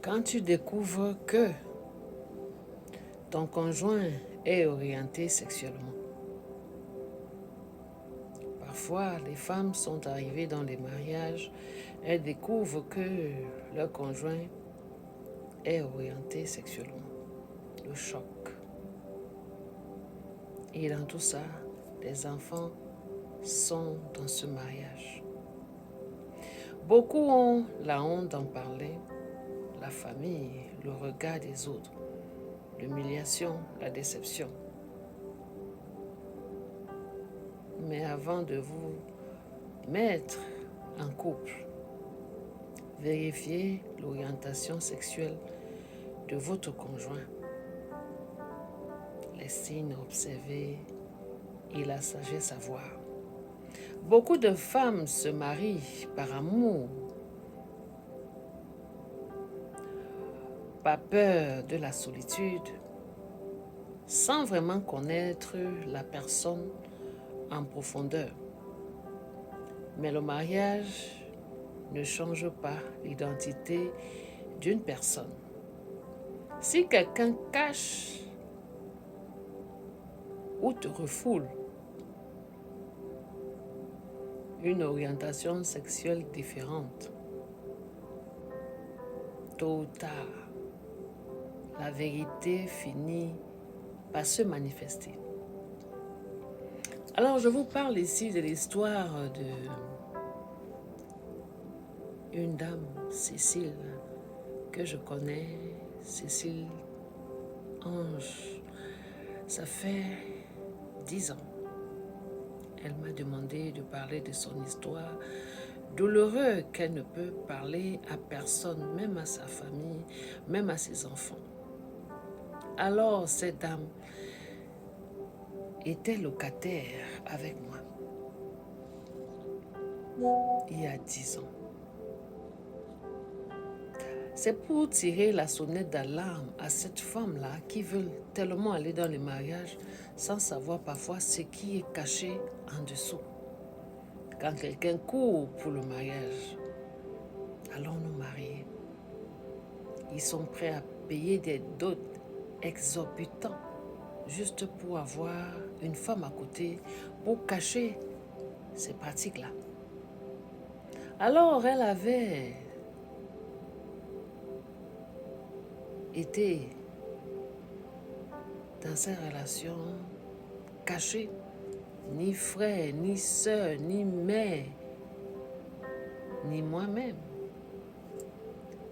Quand tu découvres que ton conjoint est orienté sexuellement, parfois les femmes sont arrivées dans les mariages, elles découvrent que leur conjoint est orienté sexuellement. Le choc. Et dans tout ça, les enfants sont dans ce mariage. Beaucoup ont la honte d'en parler, la famille, le regard des autres, l'humiliation, la déception. Mais avant de vous mettre en couple, vérifiez l'orientation sexuelle de votre conjoint, les signes observés et la sagesse à voir. Beaucoup de femmes se marient par amour, par peur de la solitude, sans vraiment connaître la personne en profondeur. Mais le mariage ne change pas l'identité d'une personne. Si quelqu'un cache ou te refoule une orientation sexuelle différente, tôt ou tard, la vérité finit par se manifester. Alors, je vous parle ici de l'histoire d'une dame, Cécile, que je connais, Cécile Ange. Ça fait 10 ans. Elle m'a demandé de parler de son histoire douloureuse qu'elle ne peut parler à personne, même à sa famille, même à ses enfants. Alors, cette dame était locataire avec moi il y a 10 ans. C'est pour tirer la sonnette d'alarme à cette femme-là qui veut tellement aller dans le mariage sans savoir parfois ce qui est caché en dessous. Quand quelqu'un court pour le mariage, allons nous marier. Ils sont prêts à payer des dots exorbitants juste pour avoir une femme à côté, pour cacher ces pratiques-là. Alors, elle avait été dans cette relation cachée, ni frère, ni sœur, ni mère, ni moi-même.